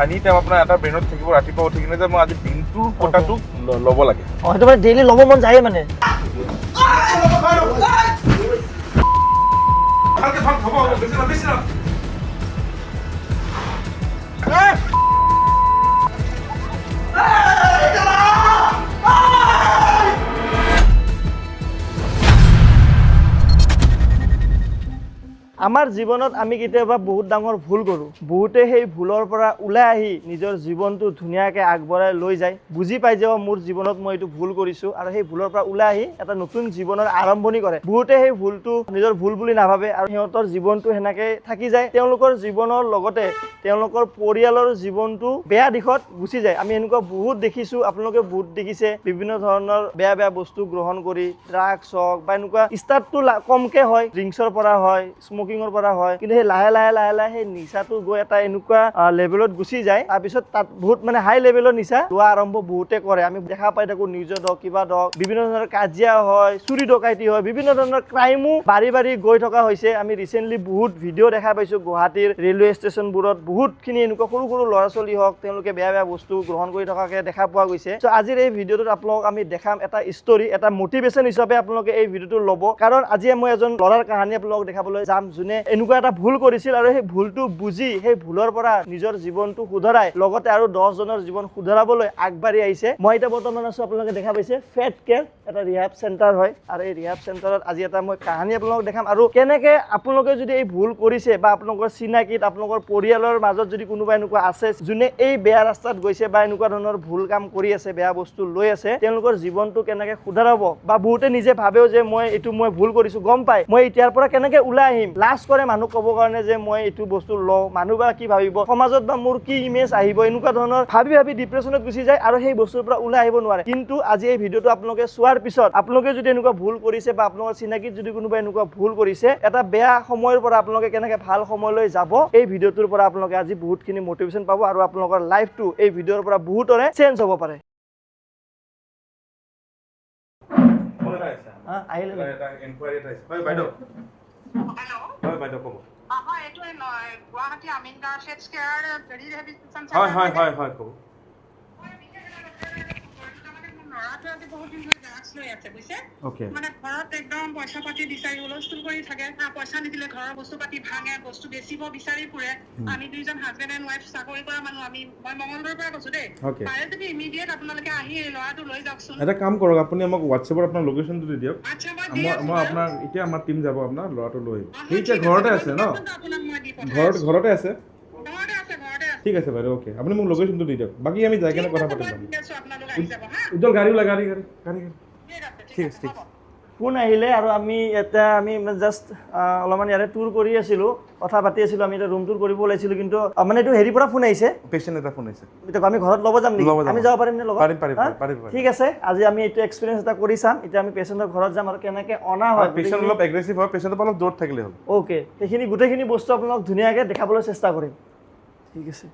আনি টাইম আপোনাৰ এটা ব্ৰেইনত থাকিব ৰাতিপুৱা উঠি কিনে যে মই আজি দিনটোৰ কোটাটো ল'ব লাগে সেইটো মানে ডেইলি ল'ব মন যায় মানে ভালকে ভাল হ'ব বেছি না আমাৰ জীৱনত আমি কেতিয়াবা বহুত ডাঙৰ ভুল কৰোঁ বহুতে সেই ভুলৰ পৰা ওলাই আহি নিজৰ জীৱনটো ধুনীয়াকৈ আগবঢ়াই লৈ যায় বুজি পাই যে মোৰ জীৱনত মই এইটো ভুল কৰিছোঁ আৰু সেই ভুলৰ পৰা ওলাই আহি এটা নতুন জীৱনৰ আৰম্ভণি কৰে বহুতে সেই ভুলটো নিজৰ ভুল বুলি নাভাবে আৰু সিহঁতৰ জীৱনটো সেনেকৈ থাকি যায় তেওঁলোকৰ জীৱনৰ লগতে তেওঁলোকৰ পৰিয়ালৰ জীৱনটো বেয়া দিশত গুচি যায় আমি এনেকুৱা বহুত দেখিছোঁ আপোনালোকে বহুত দেখিছে বিভিন্ন ধৰণৰ বেয়া বেয়া বস্তু গ্ৰহণ কৰি ড্ৰাগছ হওক বা এনেকুৱা ষ্টাৰ্টটো কমকৈ হয় ড্ৰিংকছৰ পৰা হয় স্মকিঙৰ পৰা হয় কিন্তু সেই লাহে লাহে সেই নিচাটো গৈ এটা এনেকুৱা লেভেলত গুচি যায় তাৰপিছত তাত বহুত মানে হাই লেভেলৰ নিচা লোৱা আৰম্ভ বহুতে কৰে আমি দেখা পাই থাকোঁ নিউজত হওক কিবা হওক বিভিন্ন ধৰণৰ কাজিয়া হয় চুৰি ডকাইতি হয় বিভিন্ন ধৰণৰ ক্ৰাইমো বাঢ়ি গৈ থকা হৈছে আমি ৰিচেণ্টলি বহুত ভিডিঅ' দেখা পাইছোঁ গুৱাহাটীৰ ৰেলৱে ষ্টেচনবোৰত বহুতখিনি এনেকুৱা সৰু সৰু ল'ৰা ছোৱালী হওক তেওঁলোকে বেয়া বেয়া বস্তু গ্ৰহণ কৰি থকাকে দেখা পোৱা গৈছে চ' আজিৰ এই ভিডিঅ'টোত আপোনালোকক আমি দেখাম এটা ষ্টৰী এটা মটিভেশ্যন হিচাপে আপোনালোকে এই ভিডিঅ'টো ল'ব কাৰণ আজি মই এজন ল'ৰাৰ কাহিনী আপোনালোকক দেখাবলৈ যাম যোনে এনেকুৱা এটা ভুল কৰিছিল আৰু সেই ভুলটো বুজি সেই ভুলৰ পৰা নিজৰ জীৱনটো শুধৰাই লগতে আৰু 10 জনৰ জীৱন শুধৰাবলৈ আগবাঢ়ি আহিছে মই এতিয়া বৰ্তমান আছো আপোনালোকে দেখা পাইছে ফেট কেয়াৰ এটা ৰিহাব চেণ্টাৰ হয় আৰু এই ৰিহাব চেণ্টাৰত আজি এটা মই কাহিনী আপোনালোকক দেখাম আৰু কেনেকৈ আপোনালোকে যদি এই ভুল কৰিছে বা আপোনালোকৰ চিনাকিত আপোনালোকৰ পৰিয়ালৰ মাজত যদি কোনোবা এনেকুৱা আছে যোনে এই বেয়া ৰাস্তাত গৈছে বা এনেকুৱা ধৰণৰ ভুল কাম কৰি আছে বেয়া বস্তু লৈ আছে তেওঁলোকৰ জীৱনটো কেনেকৈ শুধৰাব বা বহুতে নিজে ভাবেও যে মই ভুল কৰিছো গম পাই মই এতিয়াৰ পৰা কেনেকৈ ওলাই আহিম লাজ কৰে মানুহ ক'ব কাৰণে যে মই এইটো বস্তু লওঁ মানুহ বা কি ভাবিব সমাজত বা মোৰ কি ইমেজ আহিব এনেকুৱা ধৰণৰ ভাবি ডিপ্ৰেছনত গুচি যায় আৰু সেই বস্তুৰ পৰা ওলাই আহিব নোৱাৰে কিন্তু আজি এই ভিডিঅ'টো আপোনালোকে চোৱাৰ পিছত আপোনালোকে যদি এনেকুৱা ভুল কৰিছে বা আপোনালোকৰ চিনাকিত যদি কোনোবা এনেকুৱা ভুল কৰিছে এটা বেয়া সময়ৰ পৰা আপোনালোকে কেনেকৈ ভাল সময়লৈ যাব এই ভিডিঅ'টোৰ পৰা আপোনালোকে আজি বহুতখিনি মটিভেশ্যন পাব আৰু আপোনালোকৰ লাইফটো এই ভিডিঅ'ৰ পৰা বহুতৰে চেঞ্জ হ'ব পাৰে আহিলে এটা ইনকুৱাৰী এটা হয় বাইদেউ হয় বাইদেউ ক'ব হয় এইটো Guwahati Amingaon faith care rehabilitation হয় ক'ব ল'ৰাটো আজি বহুত দিন ধৰি ড্ৰাগছ লৈ আছে বুজিছে মানে ঘৰত একদম পইচা পাতি বিচাৰি হুলস্থুল কৰি থাকে পইচা নিদিলে ঘৰৰ বস্তু পাতি ভাঙে বস্তু বেচিব বিচাৰি ফুৰে আমি দুইজন হাজবেণ্ড এণ্ড ৱাইফ চাকৰি কৰা মানুহ মই মঙলদৈৰ পৰা কৈছো দেই পাৰে যদি ইমিডিয়েট আপোনালোকে আহি এই ল'ৰাটো লৈ যাওকচোন এটা কাম কৰক আপুনি আমাক হোৱাটছএপত আপোনাৰ লোকেশ্যনটো দি দিয়ক আচ্ছা মই আপোনাৰ এতিয়া আমাৰ টিম যাব আপোনাৰ ল'ৰাটো লৈ সি এতিয়া ঘৰতে আছে ন ঘৰতে আছে ঠিক আছে বাইদেউ ওকে আপুনি মোক লোকেশ্যনটো দি দিয়ক বাকী আমি যাই কেনে কথা পাতিম উজ্জ্বল গাড়ী ওলাই গাড়ী ঠিক আছে ঠিক ফোন আহিলে আৰু আমি জাষ্ট অলপমান ইয়াৰে টুৰ কৰি আছিলোঁ কথা পাতি আছিলোঁ আমি এতিয়া ৰুম টুৰ কৰিব ওলাইছিলোঁ কিন্তু মানে এইটো হেৰিৰ পৰা ফোন আহিছে পেচেণ্ট এটা ফোন আহিছে এতিয়া আমি ঘৰত ল'ব যাম নেকি আমি যাব পাৰিম নে লগত পাৰিম ঠিক আছে আজি আমি এইটো এক্সপিৰিয়েঞ্চ এটা কৰি চাম এতিয়া আমি পেচেণ্টৰ ঘৰত যাম আৰু কেনেকৈ অনা হয় পেচেণ্ট অলপ এগ্ৰেছিভ হয় পেচেণ্টৰ অলপ দূৰত থাকিলে হ'ল অ'কে সেইখিনি গোটেইখিনি বস্তু আপোনালোক ধুনীয়াকৈ দেখাবলৈ চেষ্টা কৰিম ঠিক আছে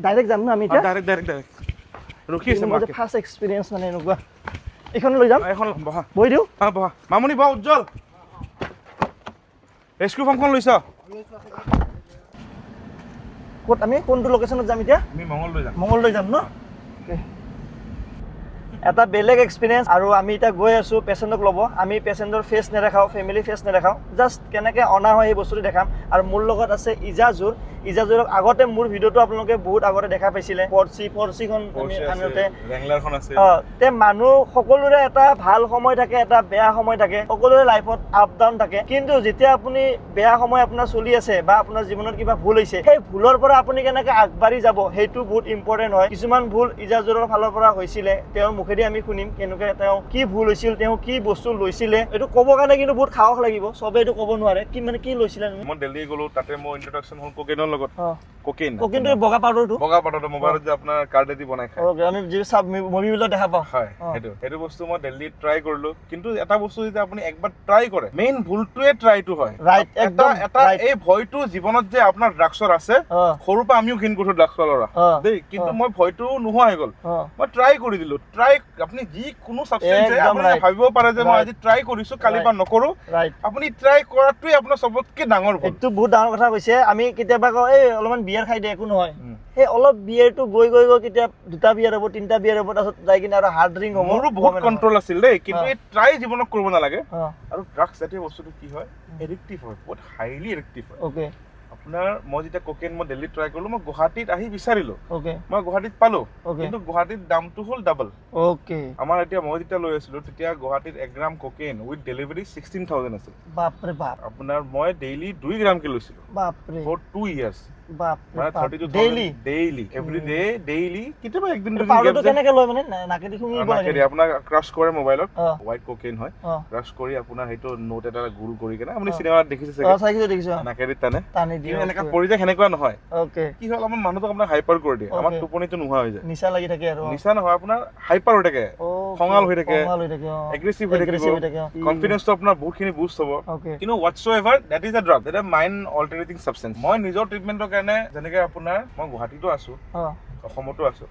ডাইৰেক্ট যাম ন আমি এতিয়া ডাইৰেক্ট ৰখি আছে মই ফাৰ্ষ্ট এক্সপিৰিয়েঞ্চ মানে এনেকুৱা এইখন লৈ যাম এখন বহা বহি দিওঁ বহা মামনি বহা উজ্জ্বল ৰেস্কিউ ফাৰ্মখন লৈছ ক'ত আমি কোনটো লোকেশ্যনত যাম এতিয়া আমি মঙলদৈ যাম ন এটা বেলেগ এক্সপিৰিয়েঞ্চ আৰু আমি এতিয়া গৈ আছোঁ পেচেণ্টক ল'ব আমি পেচেণ্টৰ ফেচ নেদেখাওঁ ফেমিলি ফেচ নেদেখাওঁ জাষ্ট কেনেকৈ অনা হয় সেই বস্তুটো দেখাম আৰু মোৰ লগত আছে ইজাজুৰক আগতে মোৰ ভিডিঅ'টো আপোনালোকে বহুত আগতে দেখা পাইছিলে পৰ্চিখন আনোতে তে মানুহ সকলোৰে এটা ভাল সময় থাকে এটা বেয়া সময় থাকে সকলোৰে লাইফত আপ ডাউন থাকে কিন্তু যেতিয়া আপুনি বেয়া সময় আপোনাৰ চলি আছে বা আপোনাৰ জীৱনত কিবা ভুল হৈছে সেই ভুলৰ পৰা আপুনি কেনেকৈ আগবাঢ়ি যাব সেইটো বহুত ইম্পৰ্টেণ্ট হয় কিছুমান ভুল ইজাজুৰৰ ফালৰ পৰা হৈছিলে তেওঁৰ মুখেদি আমি শুনিম কেনেকৈ তেওঁ কি ভুল হৈছিল তেওঁ কি বস্তু লৈছিলে এইটো ক'ব কাৰণে কিন্তু বহুত সাহস লাগিব চবে এইটো ক'ব নোৱাৰে কি লৈছিলে মই দিল্লী গ'লো তাতে মোৰ ইন্ট্ৰডাকচন হ'ল কোকেইনৰ লগত কোকেইনটো বগা পাউডাৰটো মোবাইলত যে আপোনাৰ কাৰ্ডেদি বনাই খায় আমি যি সব মুভিবিলাক দেখা পাওঁ হয় সেইটো বস্তু মই দিল্লীত ট্ৰাই কৰিলো কিন্তু এটা বস্তু যে আপুনি একবাৰ ট্ৰাই কৰে মেইন ভুলটোৱে ট্ৰাইটো হয় ৰাইট একদম এটা এই ভয়টো জীৱনত যে আপোনাৰ ড্ৰাগছৰ আছে সৰুৰ পৰা আমিও ঘিন কৰোঁ ড্ৰাগছৰ ল'ৰা দেই কিন্তু মই ভয়টো নোহোৱা হৈ গ'ল মই ট্ৰাই কৰি দিলো আপুনি যিকোনো সাবষ্টেন্স আপুনি ভাবিব পাৰে যে মই আজি ট্ৰাই কৰিছো কালি বা নকৰো আপুনি ট্ৰাই কৰাটোৱে আপোনাৰ সবতকে ডাঙৰ ভুল এইটো বহুত ডাঙৰ কথা কৈছে আমি কেতিয়াবা কওঁ এই অলপমান বিয়াৰ খাই দিয়ে একো নহয় সেই অলপ বিয়াৰটো গৈ গৈ গৈ কেতিয়া 2টা বিয়াৰ হ'ব 3টা বিয়াৰ হ'ব তাৰপিছত যাই কিনে আৰু হাৰ্ড ড্ৰিংক হ'ব মোৰো বহুত কন্ট্ৰোল আছিল দেই কিন্তু এই ট্ৰাই জীৱনত কৰিব নালাগে আৰু ড্ৰাগছ জাতীয় বস্তুটো কি হয় এডিক্টিভ হয় বহুত হাইলি এডিক্টিভ হয় ওকে আপোনাৰ মই যেতিয়া কোকেইন মই দিল্লীত ট্ৰাই কৰিলো মই গুৱাহাটীত আহি বিচাৰিলো ওকে মই গুৱাহাটীত পালো Okay. কিন্তু গুৱাহাটীত দামটো হ'ল ডাবল ওকে আমাৰ এতিয়া মই যেতিয়া লৈ আছিলো তেতিয়া গুৱাহাটীত 1 গ্ৰাম কোকেইন উইথ ডেলিভাৰী 16000 আছিল বাপৰে বাপ আপোনাৰ মই ডেইলি 2 গ্ৰামকে লৈছিলো বাপৰে ফৰ 2 ইয়াৰ্ছ বাপৰে মানে 32,000 ডেইলি এভৰি ডে ডেইলি কেতিয়াবা একদিন দুদিন পাউডাৰটো কেনেকে লয় মানে নাকেদি শুঙিব লাগে নাকেদি আপোনাৰ ক্ৰাছ কৰে মোবাইলত অ হোৱাইট কোকেইন হয় অ ক্ৰাছ কৰি আপোনাৰ সেইটো নোট এটা গোল কৰি কেনে আপুনি চিনেমাত দেখিছে চাগে দেখিছো নাকেদি টানে টানি দিয়ে কিন্তু এনেকা পৰি যায় সেনেকুৱা নহয় ওকে কি হ'ল আমাৰ মানুহটোক আপোনাৰ হাইপাৰ কৰি দিয়ে আমাৰ Okay. টোপনিটো নোহোৱা হৈ যায় নিচা লাগি থাকে আৰু নিচা নহয় আপোনাৰ হাইপাৰ হৈ থাকে খঙাল হৈ থাকে এগ্ৰেছিভ হৈ থাকিব কনফিডেন্সটো আপোনাৰ বহুতখিনি বুষ্ট হ'ব ওকে কিন্তু whatsoever that is a drug that is mind alternating substance মই নিজৰ ট্ৰিটমেন্টৰ কাৰণে যেনেকে আপোনাৰ মই গুৱাহাটীতো আছো অসমতো আছো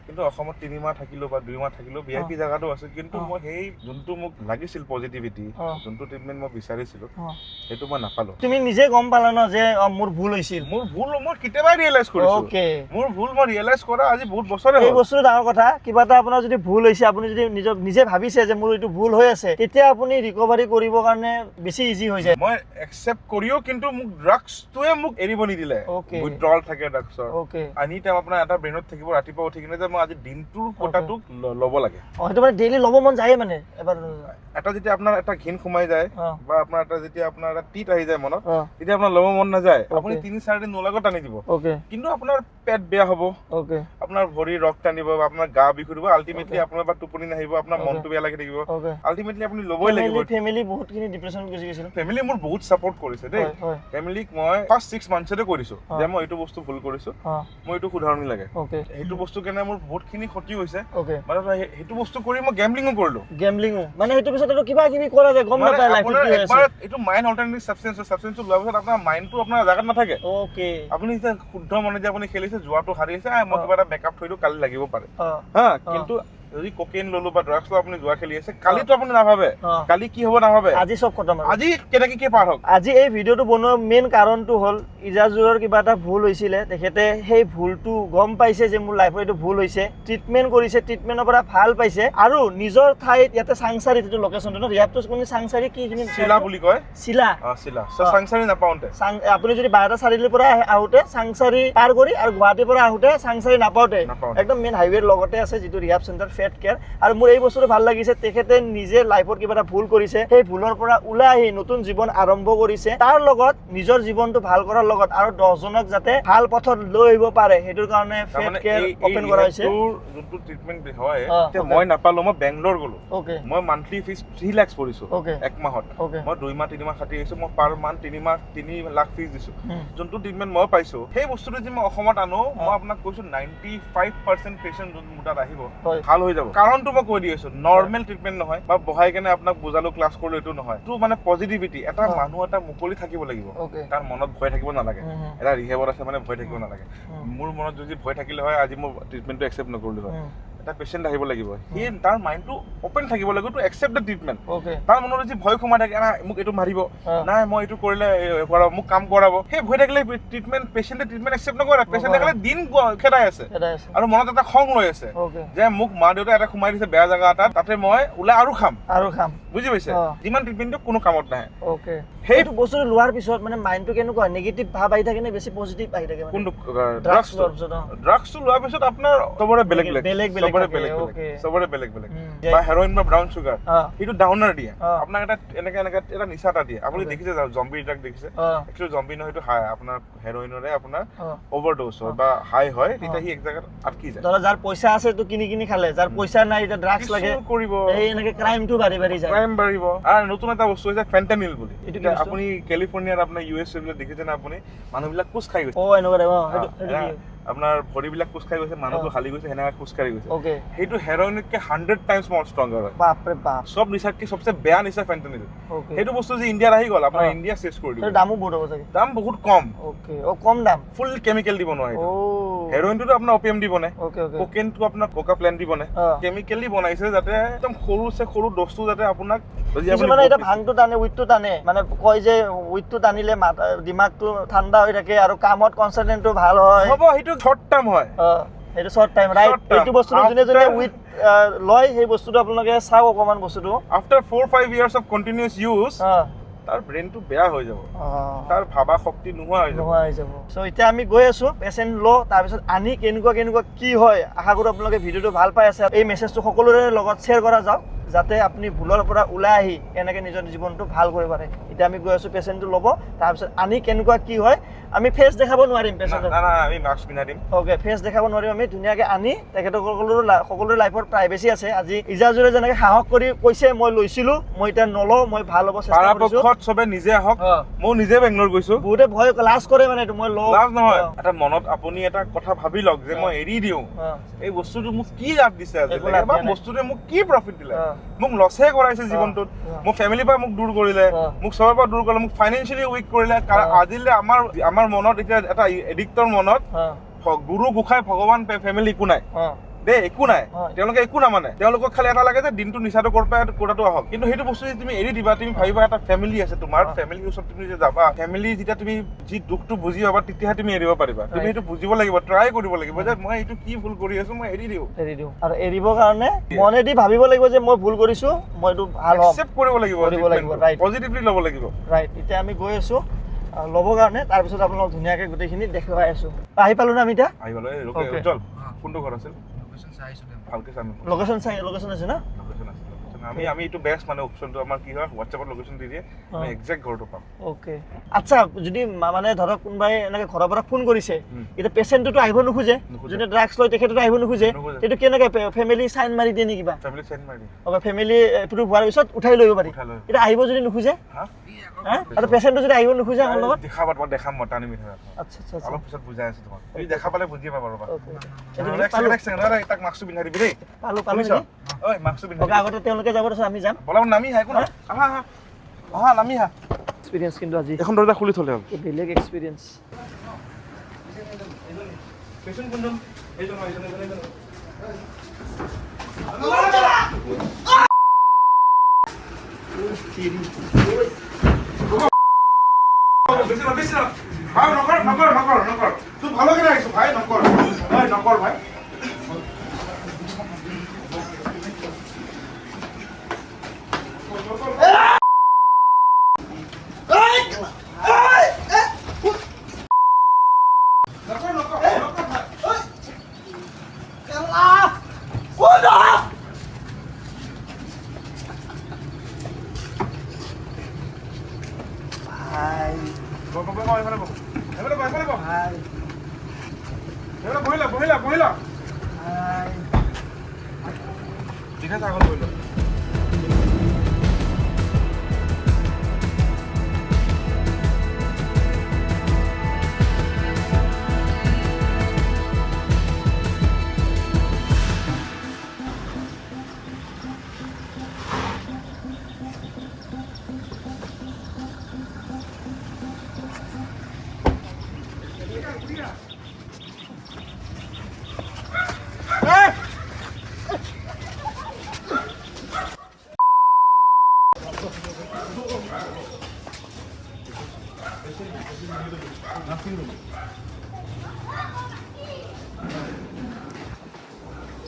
কিন্তু অসমত 3 মাহ থাকিলো বা 2 মাহ থাকিলো ভিআইপি জাগাতো আছে কিন্তু মই সেই যোনটো মোক লাগিছিল পজিটিভিটি যোনটো ট্ৰিটমেন্ট মই বিচাৰিছিলো সেইটো মই নাপালো তুমি নিজে গম পালা ন যে মোৰ ভুল হৈছিল মোৰ ভুল মই কেতিয়াবা ৰিয়েলাইজ কৰিছো ওকে মোৰ ভুল মই ৰিয়েলাইজ কৰা আজি বহুত বছৰে এই হ'ল বস্তুটো ডাঙৰ কথা কিবা এটা আপোনাৰ যদি ভুল হৈছে আপুনি যদি নিজে ভাবিছে যে মোৰ এইটো ভুল হৈ আছে তেতিয়া আপুনি ৰিকভাৰী কৰিবৰ কাৰণে বেছি ইজি হৈ যায় মই একচেপ্ট কৰিও কিন্তু মোক ড্ৰাগছটোৱে মোক এৰিব নিদিলে Okay. উইথড্ৰল থাকে ড্ৰাগছৰ ওকে আনি টাইম আপোনাৰ এটা ব্ৰেইনত থাকিব ৰাতিপুৱা উঠি কিনে যে মই আজি দিনটোৰ কোটাটোক ল'ব লাগে সেইটো মানে ডেইলি ল'ব মন যায় মানে এবাৰ এটা যেতিয়া আপোনাৰ এটা ঘিন সোমাই যায় বা আপোনাৰ এটা যেতিয়া আপোনাৰ এটা টিট আহি যায় মনত অ তেতিয়া আপোনাৰ ল'ব মন নাযায় Okay. আপুনি 3-4 দিন নলাগত টানি দিব ওকে কিন্তু আপোনাৰ পেট বেয়া হ'ব ওকে আপোনাৰ ভৰি ৰক টানিব বা আপোনাৰ গা বিষ কৰিব আল্টিমেটলি Okay. আপোনাৰ বা টোপনি নাহিব আপোনাৰ Okay. মনটো বেয়া লাগি থাকিব ওকে আল্টিমেটলি আপুনি ল'বই লাগিব ফেমিলি বহুতখিনি ডিপ্ৰেছন গুচি গৈছিল ফেমিলি মোৰ বহুত সাপোৰ্ট কৰিছে দেই হয় ফেমিলিক মই ফাৰ্ষ্ট 6 মান্থছতে কৰিছো অ। যে মই এইটো বস্তু ভুল কৰিছো মই এইটো শুধৰণি লাগে ওকে সেইটো বস্তু কাৰণে মোৰ বহুতখিনি ক্ষতি হৈছে ওকে মানে সেইটো বস্তু কৰি মই গেমলিঙো কৰিলো গেমলিঙো মানে সেইটো পিছত আৰু কিবা কিবি কৰা যায় গম মানে নাপায় লাইফত আপোনাৰ কি হৈ আছে একবাৰ এইটো মাইণ্ড অল্টাৰনেটিভ সাবষ্টেন্সটো লোৱাৰ পিছত আপোনাৰ মাইণ্ডটো আপোনাৰ জাগাত নাথাকে ওকে আপুনি যেতিয়া শুদ্ধ মনে যে আপুনি খেলিছে যোৱাটো হাৰিছে মই অ। কিবা এটা বেকআপ থৈ দিও কালি লাগিব পাৰে অ হা অ। কিন্তু যদি কোকেইন ললো বা ড্ৰাগছ লো আপুনি যোৱা খেলি আছে কালিতো আপুনি নাভাবে অ। কালি কি হ'ব নাভাবে আজি সব খতম আৰু আজি কেনেকে কি পাৰ হওক আজি এই ভিডিঅ'টো বনোৱাৰ মেইন কাৰণটো হ'ল ইজাজুৰৰ কিবা এটা ভুল হৈছিলে তেখেতে সেই ভুলটো গম পাইছে যে মোৰ লাইফত এইটো ভুল হৈছে ট্ৰিটমেণ্ট কৰিছে ট্ৰিটমেণ্টৰ পৰা ভাল পাইছে আৰু নিজৰ ঠাইত ইয়াতে চাংচাৰিত এইটো লোকেশ্যনটো ন ৰিহাবটো কোন চাংচাৰি কি চিলা বুলি কয় চিলা চিলা অ। চাংচাৰি নাপাওঁতে আপুনি যদি 12টা চাৰিআলিৰ পৰা আহোঁতে চাংচাৰি পাৰ কৰি আৰু গুৱাহাটীৰ পৰা আহোঁতে চাংচাৰি নাপাওঁতে নাপাওঁতে। একদম মেইন হাইৱেৰ লগতে আছে যিটো ৰিহাব চেণ্টাৰ ফেট কেয়াৰ আৰু মোৰ এই বস্তুটো ভাল লাগিছে তেখেতে নিজে লাইফত কিবা এটা ভুল কৰিছে সেই ভুলৰ পৰা ওলাই আহি নতুন জীৱন আৰম্ভ কৰিছে তাৰ লগত নিজৰ জীৱনটো ভাল কৰাৰ লগত আৰু 10জনক যাতে ভাল পথত লৈ আহিব পাৰে সেইটোৰ কাৰণে ফেট কেয়াৰ ওপেন কৰা হৈছে যোনটো ট্ৰিটমেন্ট হয় অ, এতিয়া okay. মই নাপালো মই বেংগলোৰ গলো ওকে মই মান্থলি ফিজ 3 লাখ পৰিছো Okay. এক মাহত ওকে মই 2 মাহ 3 মাহ খাটি আহিছো মই পাৰ মান্থ 3 লাখ ফিজ দিছো যোনটো ট্ৰিটমেণ্ট মই পাইছো সেই বস্তুটো যে মই অসমত আনো মই আপোনাক কৈছো 95% পেশেন্ট যোন মোৰ তাত আহিব হয়। ভাল হৈ যাব কাৰণটো মই কৈ দি আছো নৰ্মেল ট্ৰিটমেন্ট নহয় বা বহাই কেনে আপোনাক বুজালো ক্লাছ কৰিলো এইটো নহয় এইটো মানে পজিটিভিটি এটা অ। মানুহ এটা মুকলি থাকিব লাগিব ওকে তাৰ মনত ভয় থাকিব নালাগে এটা ৰিহেবত আছে মানে ভয় থাকিব নালাগে মোৰ মনত যদি ভয় থাকিলে হয় আজি মই ট্ৰিটমেণ্টটো একচেপ্ট নকৰিলো হয় এটা পেশেন্ট আহিব লাগিব সি তাৰ মাইণ্ডটো ওপেন থাকিব লাগিব to accept the treatment okay তাৰ মনত যদি ভয় সোমাই থাকে না মোক এইটো মাৰিব অ। নাই মই এইটো কৰিলে কৰাব মোক কাম কৰাব সেই ভয় থাকিলে ট্ৰিটমেণ্ট পেশেণ্টে ট্ৰিটমেণ্ট একচেপ্ট নকৰে পেশেণ্টে খালি দিন খেদাই আছে এটা আছে আৰু মনত এটা খং লৈ আছে ওকে যে মোক মা দেউতা এটা সোমাই দিছে বেয়া জাগা এটাত তাতে মই ওলাই আৰু খাম আৰু খাম বুজি পাইছে অ। যিমান ট্ৰিটমেণ্টটো কোনো কামত নাহে ওকে সেই সেইটো বস্তুটো লোৱাৰ পিছত মানে মাইণ্ডটো কেনেকুৱা নেগেটিভ ভাৱ আহি থাকে নে বেছি পজিটিভ আহি থাকে মানে কোনটো ড্ৰাগছ লোৱাৰ পিছত ড্ৰাগছটো লোৱাৰ পিছত আপোনাৰ চবৰে বেলেগ বেলেগ চবৰে থাকে, বেলেগ okay. চবৰে বেলেগ বেলেগ উম, বা হেৰইন বা ব্ৰাউন চুগাৰ অ সেইটো ডাউনাৰ দিয়ে অ। আপোনাক এটা এনেকে এটা নিচা এটা দিয়ে আপুনি Okay. দেখিছে জম্বি ড্ৰাগ দেখিছে অ একচুৱেলি জম্বি নহয় সেইটো হাই আপোনাৰ হেৰইনৰে আপোনাৰ অ অভাৰড'জ হয় বা হাই হয় তেতিয়া সি এক জাগাত আটকি যায় ধৰা যাৰ পইচা আছে তো কিনি কিনি খালে যাৰ পইচা নাই এতিয়া ড্ৰাগছ লাগে কিছু কৰিব এই এনেকে ক্ৰাইমটো বাঢ়ি বাঢ়ি যায় ক্ৰাইম বাঢ়িব আৰু নতুন এটা বস্তু হৈছে ফেন্টানিল বুলি এইটো কি এতিয়া বস্তু? আপুনি কেলিফৰ্ণিয়াত আপোনাৰ ইউ এছ এ বিলাক দেখিছে না আপুনি মানুহবিলাক কোচ খাই গৈছে অ এনেকুৱা টাইপ, অ সেইটো সেইটো কি? আপোনাৰ ভৰিবিলাক খোজকাঢ়ি গৈছে মানুহটো হালি গৈছে সেনেকা খোজকাঢ়ি গৈছে ওকে সেইটো হেৰইনতকে 100 টাইমছ মোৰ ষ্ট্ৰংগাৰ হয় বাপৰে বাপ সব নিচাতকে সবচে বেয়া নিচা ফেন্টানিল ওকে সেইটো বস্তু যে ইণ্ডিয়াত আহি গ'ল আপোনাৰ ইণ্ডিয়া চেছ কৰি দিব এর দামও বহুত হ'ব চাগে দাম বহুত কম ওকে ও কম দাম ফুল কেমিকেল দিব নোৱাৰে ও হেৰইনটো আপোনাৰ ওপিএম দিব নে ওকে ওকে কোকেনটো আপোনাৰ কোকা প্লেন দিব নে কেমিকেলি বনাইছে যাতে একদম সৰু বস্তু যাতে আপোনাক মানে এটা ভাংটো টানে উইথটো টানে মানে কয় যে উইথটো টানিলে দিমাগটো ঠাণ্ডা হৈ থাকে আৰু কামত কনসেন্ট্ৰেটটো ভাল হয় হ'ব সেইটো শৰ্ট টাইম হয় এইটো শৰ্ট টাইম ৰাইট এইটো বস্তুটো যোনে যোনে উইথ লয় সেই বস্তুটো আপোনালোকে চাওক অকমান বস্তুটো after 4-5 years of continuous use তাৰ ব্ৰেইনটো বেয়া হৈ যাব তাৰ ভাবা শক্তি নোহোৱা হৈ যাব সো এতিয়া আমি গৈ আছো পেশেন্ট ল তাৰপিছত আনি কেনেকুৱা কি হয় আশা কৰো আপোনালোকে ভিডিওটো ভাল পাই আছে এই মেছেজটো সকলোৰে লগত শ্বেয়াৰ কৰা যাওক যাতে আপুনি ভুলৰ পৰা ওলাই আহি এনেকে নিজৰ জীৱনটো ভাল কৰিব পাৰে এতিয়া আমি গৈ আছো পেশেন্টটো ল'ব তাৰপিছত আনি কেনেকুৱা কি হয় আমি ফেস দেখাব নোৱাৰিম পেশেন্টৰ না আমি মাস্ক পিন্ধাই দিম ওকে ফেস দেখাব নোৱাৰিম আমি ধুনীয়াকে আনি সকলোৰে লাইফৰ প্ৰাইভেচি আছে আজি ইজাজুৰে যেনেকে সাহস কৰি কৈছে মই লৈছিলো মই এটা নলও মই ভাল হ'ব চেষ্টা কৰিছো পৰাপক্ষত সবে নিজে আহক মই নিজে বেংগলোৰ গৈছো বহুতে ভয় লাজ কৰে মানে মই লও লাজ নহয় এটা মনত আপুনি এটা কথা ভাবি লওক যে মই এৰি দিও এই বস্তুটো মোক কি লাভ দিছে আজিলৈকে বা বস্তুটোৱে মোক কি প্ৰফিট দিলে মোক লছে কৰাইছে জীৱনটোত মোক ফ্যামিলিৰ পৰা মোক দূৰ কৰিলে মোক সবৰ পৰা দূৰ কৰিলে মোক ফাইনান্সিয়ালি উইক কৰিলে কাৰণ আজিলে আমাৰ মনত এতিয়া এটা এডিক্টৰ মনত গুৰু গোসাই ভগৱান ফ্যামিলি একো নাই দে একো নাই তেওঁলোকে একো নামানে তেওঁলোকক খালি এটা লাগে যে দিনটো নিচাটো কৰাটো আহক কিন্তু সেইটো বস্তু যদি তুমি এৰি দিবা তুমি ভাবিবা এটা ফ্যামিলি আছে তোমাৰ ফ্যামিলিৰ ওচৰত তুমি যে যাবা ফ্যামিলি যেতিয়া তুমি যি দুখটো বুজি পাবা তেতিয়াহে তুমি এৰিব পাৰিবা তুমি সেইটো বুজিব লাগিব ট্ৰাই কৰিব লাগিব যে মই এইটো কি ভুল কৰি আছো মই এৰি দিও আৰু এৰিবৰ কাৰণে মনেদি ভাবিব লাগিব যে মই ভুল কৰিছো মই এইটো ভাল হ'ম একচেপ্ট কৰিব লাগিব ৰাইট পজিটিভলি ল'ব লাগিব ৰাইট এতিয়া আমি গৈ আছো ল'বৰ কাৰণে তাৰপিছত আপোনালোক ধুনীয়াকৈ গোটেইখিনি দেখুৱাই আছো আহি পালো না আমি এতিয়া আহি পালো এই চল কোনটো ঘৰ আছিল লোকেশন আছে না আমি এইটো বেস্ট মানে অপশনটো আমাৰ কি হয় WhatsApp লোকেশন দি দিয়ে আমি এক্সাক্ট ঘৰটো পাম ওকে আচ্ছা যদি মানে ধৰক কোনবাই এনেকে ঘৰৰ পৰা ফোন কৰিছে এটা পেশেন্টটো আহিব নোখোজে যদি ড্ৰাগছ লয় তেখেতো আহিব নোখোজে সেইটো কেনেকৈ ফ্যামিলি সাইন মাৰি দিয়ে নেকি বা ফ্যামিলি সাইন মাৰি দিয়ে ওকে ফ্যামিলি এপ্ৰুভ হোৱাৰ পিছত উঠাই লৈ পাৰি এটা আহিব যদি নোখোজে আৰু পেশেন্টটো যদি আহিব নোখোজে আমাৰ লগত দেখাম মই টানি মিঠা আচ্ছা আচ্ছা অলপ পিছত বুজাই আছো তোমাক এই দেখা পালে বুজি পাবা ৰবা ওকে তাক মাস্কটো পিন্ধাই দিবি দেই পালো ঐ মাস্কটো পিন্ধাই ওকে আগতে তেওঁলোকে যাব তাৰপিছত আমি যাম বলা নামি হা একো না আহা নামি হা এক্সপেৰিয়েন্স কিন্তু আজি এখন দৰজা খুলি থলে হবে বেলেগ এক্সপেৰিয়েন্স পেছন কোনজন এইজন বেশি না ভাই নকর তুই ভালো করে আইছো ভাই নকর ভাই বহিলা ঠিক আছে আগত বহিলা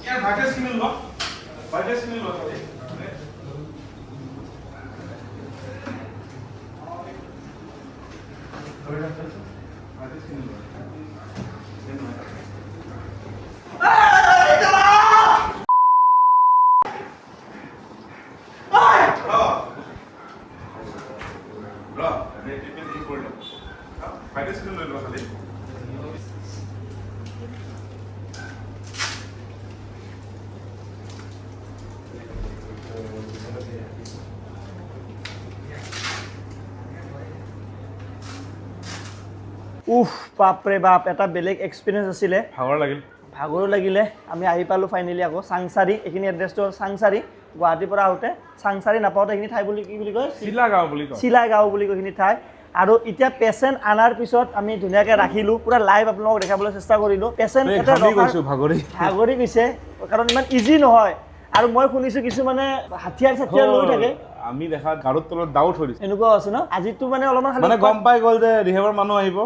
यार भाइटस किन लो सबै উফ বাপৰে বাপ এটা বেলেগ এক্সপিৰিয়েঞ্চ আছিলে ভাগৰ লাগিল ভাগৰো লাগিলে আমি আহি পালোঁ ফাইনেলি আকৌ চাংচাৰি এইখিনি এড্ৰেছটো হ'ল চাংচাৰি গুৱাহাটীৰ পৰা আহোঁতে চাংচাৰি নাপাওঁতে এইখিনি ঠাই বুলি কি বুলি কয় চিলাগাঁও বুলি কয় চিলাগাঁও বুলি কয় এইখিনি ঠাই আৰু এতিয়া পেচেণ্ট আনাৰ পিছত আমি ধুনীয়াকৈ ৰাখিলোঁ পুৰা লাইভ আপোনালোকক দেখাবলৈ চেষ্টা কৰিলোঁ পেচেণ্ট এটা ভাগৰি গৈছে কাৰণ ইমান ইজি নহয় আৰু মই শুনিছোঁ কিছুমানে হাথিয়াৰ লৈ থাকে আমি দেখা গাড়ীৰ তলত দাও থৈ দিছে এনেকুৱাও আছে ন আজিতো মানে অলপমান মানে গম পাই গ'ল যে ৰিহেবৰ মানুহ আহিব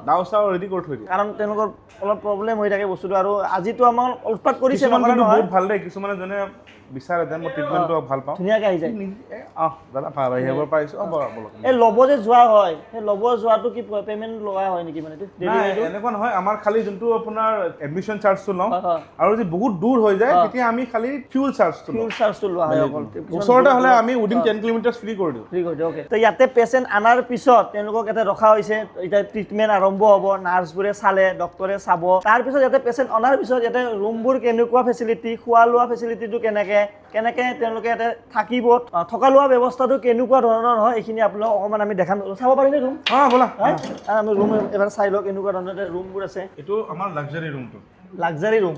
দাও চাও ৰেডি কৰি থৈ দিয়ে কাৰণ তেওঁলোকৰ অলপ প্ৰব্লেম হৈ থাকে বস্তুটো আৰু আজিতো আমাৰ উৎপাত কৰিছে বহুত ভাল দেই কিছুমানে যোনে বিচাৰে যে মই ট্ৰিটমেণ্টটো ভাল পাওঁ ধুনীয়াকৈ আহি যায় দাদা ভাল ৰিহেবৰ পাৰিছোঁ এই ল'ব যে যোৱা হয় সেই ল'ব যোৱাটো কি পে'মেণ্ট লোৱা হয় নেকি মানে এনেকুৱা নহয় আমাৰ খালি যোনটো আপোনাৰ এডমিশ্যন চাৰ্জটো লওঁ আৰু যদি বহুত দূৰ হৈ যায় তেতিয়া আমি খালি ফিউল চাৰ্জটো লোৱা হয় অকল ওচৰতে হ'লে আমি উইদিন 10 কিলোমিটাৰ ফ্ৰী কৰি দিওঁ অ'কে তো ইয়াতে পেচেণ্ট আনাৰ পিছত তেওঁলোকক ইয়াতে ৰখা হৈছে এতিয়া ট্ৰিটমেণ্ট আৰম্ভ হ'ব নাৰ্ছবোৰে চালে ডক্টৰে চাব তাৰপিছত ইয়াতে পেচেণ্ট অনাৰ পিছত ইয়াতে ৰুমবোৰ কেনেকুৱা ফেচিলিটি খোৱা লোৱা ফেচিলিটিটো কেনেকৈ তেওঁলোকে ইয়াতে থাকিব থকা লোৱা ব্যৱস্থাটো কেনেকুৱা ধৰণৰ হয় এইখিনি আপোনালোকক অকণমান আমি দেখাম চাব পাৰিনে ৰুম ব'লা আমি ৰুম এবাৰ চাই লওক কেনেকুৱা ধৰণৰ ৰুমবোৰ আছে এইটো আমাৰ লাক্সাৰী ৰুমটো লাক্সাৰী ৰুম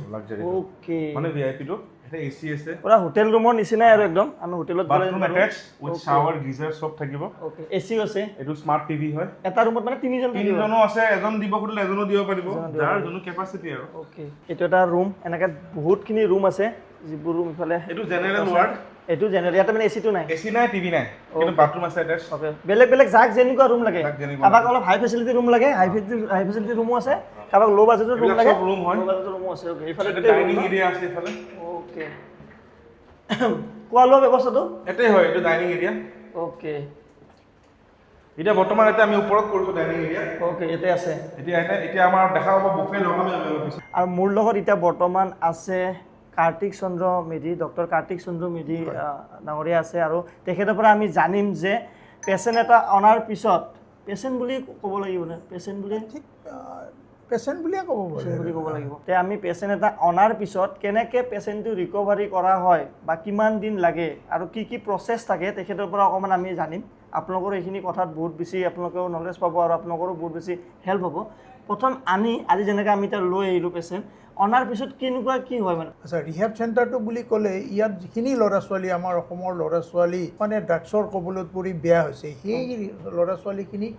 অ'কে মানে ভিআইপিটো এটা এসি আছে পুৰা হোটেল ৰুমৰ নিচিনাই আৰু একদম আমি হোটেলত বাথৰুম অ্যাটাচ উইথ শাৱাৰ গিজাৰ সব থাকিব ওকে এসিও আছে এটো স্মাৰ্ট টিভি হয় এটা ৰুমত মানে তিনিজনো আছে এজন দিব খুদিলে এজনো দিব পাৰিব যাৰ জনো কেপাসিটি আৰু ওকে এটো এটা ৰুম এনেকা বহুতখিনি ৰুম আছে যিবোৰ ৰুম ইফালে এটো জেনাৰেল ওয়াৰ্ড এটো জেনাৰেল ইয়াতে মানে এসিটো নাই এসি নাই টিভি নাই কিন্তু বাথৰুম আছে অ্যাটাচ ওকে বেলেগ যাক যেনেকুৱা ৰুম লাগে কাবাক অলপ হাই ফেচিলিটি ৰুম লাগে হাই ফেচিলিটি ৰুমো আছে কাবাক ল' বাজেটৰ ৰুম লাগে ৰুম হয় ল' বাজেটৰ ৰুমো আছে ওকে ইফালে ডাইনিং এৰিয়া আছে ইফালে ওকে কোৱা লোৱা ব্যৱস্থাটো এটাই হয় এটো ডাইনিং এৰিয়া ওকে এটা বৰ্তমান এটা আমি ওপৰত কৰিছো ডাইনিং এৰিয়া ওকে এতে আছে এতিয়া আমাৰ দেখা হ'ব বুফে লগাম আমি আৰু মোৰ লগত এতিয়া বৰ্তমান আছে কাৰ্তিক চন্দ্ৰ মেধি ডক্টৰ কাৰ্তিক চন্দ্ৰ মেধি ডাঙৰীয়া আছে আৰু তেখেতৰ পৰা আমি জানিম যে পেচেণ্ট এটা অনাৰ পিছত পেচেণ্ট বুলি ক'ব লাগিব নে পেচেণ্ট বুলিয়ে ক'ব লাগিব তে আমি পেচেণ্ট এটা অনাৰ পিছত কেনেকৈ পেচেণ্টটো ৰিকভাৰী কৰা হয় বা কিমান দিন লাগে আৰু কি প্ৰচেছ থাকে তেখেতৰ পৰা অকণমান আমি জানিম আপোনালোকৰ এইখিনি কথাত বহুত বেছি আপোনালোকেও নলেজ পাব আৰু আপোনালোকৰো বহুত বেছি হেল্প হ'ব প্ৰথম আজি যেনেকৈ আমি এতিয়া লৈ আহিলোঁ পেচেণ্ট অনাৰ পিছত কেনেকুৱা কি হয় মানে আচ্ছা ৰিহেব চেণ্টাৰটো বুলি ক'লে ইয়াত যিখিনি ল'ৰা ছোৱালী আমাৰ অসমৰ ল'ৰা ছোৱালী মানে ড্ৰাগছৰ কবলত পৰি বেয়া হৈছে সেই ল'ৰা ছোৱালীখিনি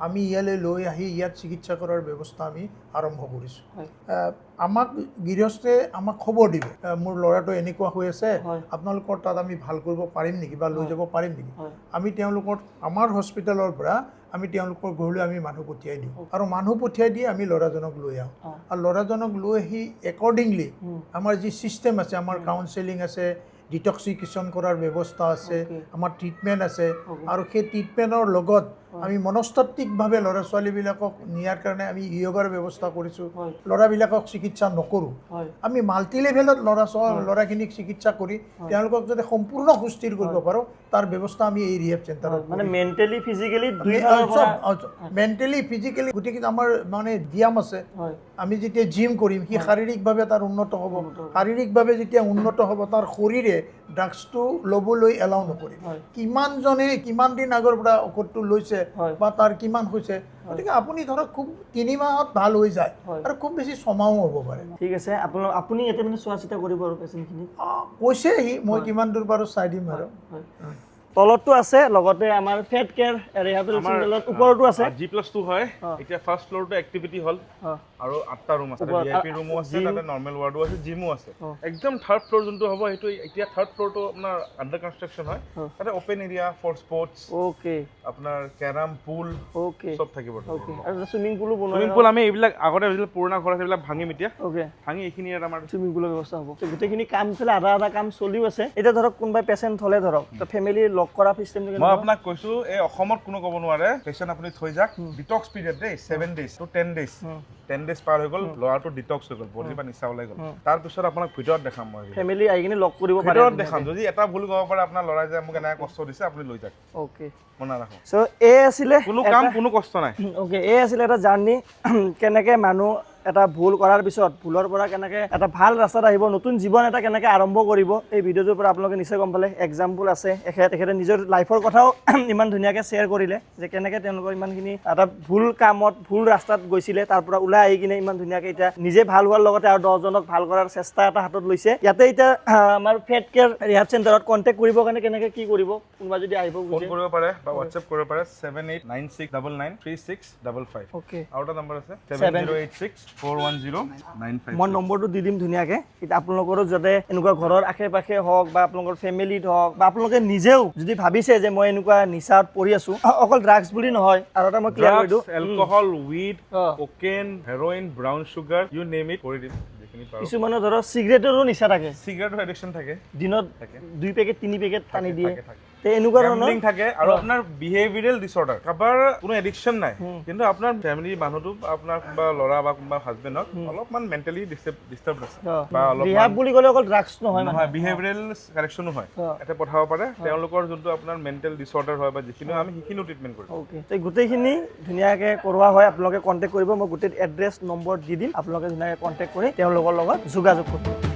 আমি ইয়ালৈ লৈ আহি ইয়াত চিকিৎসা কৰাৰ ব্যৱস্থা আমি আৰম্ভ কৰিছোঁ আমাক গৃহস্থে আমাক খবৰ দিব মোৰ ল'ৰাটো এনেকুৱা হৈ আছে আপোনালোকৰ তাত আমি ভাল কৰিব পাৰিম নেকি বা লৈ যাব পাৰিম নেকি আমি তেওঁলোকৰ আমাৰ হস্পিটেলৰ পৰা আমি তেওঁলোকৰ ঘৰলৈ আমি মানুহ পঠিয়াই দিওঁ আৰু মানুহ পঠিয়াই দি আমি ল'ৰাজনক লৈ আহোঁ আৰু ল'ৰাজনক লৈ আহি একৰ্ডিংলি আমাৰ যি ছিষ্টেম আছে আমাৰ কাউন্সেলিং আছে ডিটক্সিকেশ্যন কৰাৰ ব্যৱস্থা আছে আমাৰ ট্ৰিটমেণ্ট আছে আৰু সেই ট্ৰিটমেণ্টৰ লগত আমি মনস্তাত্ত্বিকভাৱে ল'ৰা ছোৱালীবিলাকক নিয়াৰ কাৰণে আমি য়োগাৰ ব্যৱস্থা কৰিছোঁ ল'ৰাবিলাকক চিকিৎসা নকৰোঁ আমি মাল্টি লেভেলত ল'ৰাখিনিক চিকিৎসা কৰি তেওঁলোকক যাতে সম্পূৰ্ণ সুস্থিৰ কৰিব পাৰোঁ তাৰ ব্যৱস্থা আমি এই ৰিহেব চেণ্টাৰত মানে মেণ্টেলি ফিজিকেলি গোটেইখিনি আমাৰ মানে ব্যায়াম আছে আমি যেতিয়া জিম কৰিম সি শাৰীৰিকভাৱে তাৰ উন্নত হ'ব শাৰীৰিকভাৱে যেতিয়া উন্নত হ'ব তাৰ শৰীৰে ড্ৰাগছটো ল'বলৈ এলাউ নকৰিব কিমানজনে কিমান দিন আগৰ পৰা ঔষধটো লৈছে বা তাৰ কিমান হৈছে গতিকে আপুনি ধৰক খুব 3 মাহত ভাল হৈ যায় আৰু খুব বেছি 6 মাহো হ'ব পাৰে ঠিক আছে আপুনি ইয়াতে মানে চোৱা চিতা কৰিব আৰু পেচেণ্টখিনি কৈছে সি মই কিমান দূৰ পাৰোঁ চাই দিম আৰু তলতো আছে লগতে আমাৰ ফেট কেয়াৰ ৰিহেবিলিটেশ্যন চেণ্টাৰত ওপৰতো আছে G+2 হয় এতিয়া ফাৰ্স্ট ফ্লোৰটো এক্টিভিটি হল আৰু 8টা ৰুম আছে ভিআইপি ৰুমো আছে তাতে নৰ্মেল ওয়াৰ্ডো আছে জিমো আছে একদম থাৰ্ড ফ্লোৰ যোনটো হ'ব সেইটো এতিয়া থাৰ্ড ফ্লোৰটো আপোনাৰ আন্ডাৰ কনস্ট্ৰাকচন হয় তাতে ওপেন এৰিয়া ফৰ স্পৰ্টস ওকে আপোনাৰ কেৰাম পুল ওকে সব থাকিব ওকে আৰু সুইমিং পুলো বনোৱা সুইমিং পুল আমি এইবিলাক আগতে পুৰণা ঘৰ আছে এইবিলাক ভাঙি মিতিয়া ওকে ভাঙি এইখিনি আমাৰ সুইমিং পুলৰ ব্যৱস্থা হ'ব গোটেইখিনি কাম ফেলে আধা কাম চলিও আছে এতিয়া ধৰক কোনোবাই পেচেণ্ট হ'লে ধৰক ফেমিলি লক কৰা চিষ্টেম মই আপোনাক কৈছো এই অসমত কোনো ক'ব নোৱাৰে পেচেণ্ট আপুনি থৈ যাক ডিটক্স পিৰিয়ড দেই 7 ডেজ টু 10 ডেজ 10 ডেজ পাৰ হৈ গ'ল ল'ৰাটো ডিটক্স হৈ গ'ল বডিৰ পৰা নিচা ওলাই গ'ল তাৰ পিছত আপোনাক ভিতৰত দেখাম মই ফেমিলি আহি কিনে লক কৰিব পাৰে ভিতৰত দেখাম যদি এটা ভুল কৰিব পাৰে আপোনাৰ ল'ৰাই যে মোক এনেকৈ কষ্ট দিছে আপুনি লৈ যাওক ওকে মনে ৰাখক সো এ আছিলে কোনো কাম কোনো কষ্ট নাই ওকে এ আছিলে এটা জাৰ্নি কেনেকৈ মানুহ এটা ভুল কৰাৰ পিছত ভুলৰ পৰা কেনেকৈ এটা ভাল ৰাস্তাত আহিব, নতুন জীৱন এটা কেনেকৈ আৰম্ভ কৰিব, এই ভিডিঅ'টোৰ পৰা আপোনালোকে নিশ্চয় গম পালে। এক্সাম্পল আছে, তেখেতে নিজৰ লাইফৰ কথাও ইমান ধুনীয়াকৈ শ্বেয়াৰ কৰিলে যে কেনেকৈ তেওঁলোকৰ ইমানখিনি এটা ভুল কামত ভুল ৰাস্তাত গৈছিলে, তাৰ পৰা ওলাই আহি কিনে ইমান ধুনীয়াকৈ এতিয়া নিজে ভাল হোৱাৰ লগতে আৰু 10জনক ভাল কৰাৰ চেষ্টা এটা হাতত লৈছে। ইয়াতে এতিয়া আমাৰ ফেট কেয়াৰ ৰিহাব চেণ্টাৰত কণ্টেক্ট কৰিবৰ কাৰণে কেনেকৈ কি কৰিব, কোনোবা যদি আহিব ফোন কৰিব পাৰে বা হোৱাটছএপ কৰিব পাৰে 7896993655। অ'কে, আৰু এটা নম্বৰ আছে 7086410955। মই নম্বৰটো দি দিম ধুনীয়াকৈ। এতিয়া আপোনালোকৰো যাতে এনেকুৱা ঘৰৰ আশে পাশে হওক বা আপোনালোকৰ ফেমিলিত হওক বা আপোনালোকে নিজেও যদি ভাবিছে যে মই এনেকুৱা নিচাত পৰি আছো, অকল ড্ৰাগছ বুলি নহয়, আৰু এটা মই ক্লিয়াৰ কৰি দিওঁ, alcohol, weed, cocaine, heroin, brown sugar, you name it কৰি দিম। কিছুমানৰ ধৰক চিগাৰেটৰো নিচা থাকে, চিগাৰেটৰ এডিকশ্যন থাকে, দিনত 2 পেকেট 3 পেকেট টানি দিয়ে, থাকে। এনেকুৱা ধৰণৰ থাকে। আৰু আপোনাৰ বিহেভিয়াৰেল ডিসঅৰ্ডাৰ, কাৰোবাৰ কোনো এডিকশ্যন নাই কিন্তু আপোনাৰ ফেমিলি মানুহটো আপোনাৰ কোনোবা ল'ৰা বা কোনোবা হাজবেণ্ডক অলপমান মেণ্টেলি ডিষ্টাৰ্ব আছে বা ৰিহাব বুলি ক'লে অকল ড্ৰাগছ নহয়, নহয় বিহেভিয়াৰেল কাৰেকশ্যনো হয়, এটা পঠাব পাৰে। তেওঁলোকৰ যোনটো আপোনাৰ মেণ্টেল ডিসঅৰ্ডাৰ হয় বা যিখিনি আমি সেইখিনিও ট্ৰিটমেণ্ট কৰিম। অ'কে, তো গোটেইখিনি ধুনীয়াকৈ কৰোৱা হয়। আপোনালোকে কণ্টেক্ট কৰিব, মই গোটেই এড্ৰেছ নম্বৰ দি দিম, আপোনালোকে ধুনীয়াকৈ কণ্টেক্ট কৰি তেওঁলোকৰ লগত যোগাযোগ কৰিব।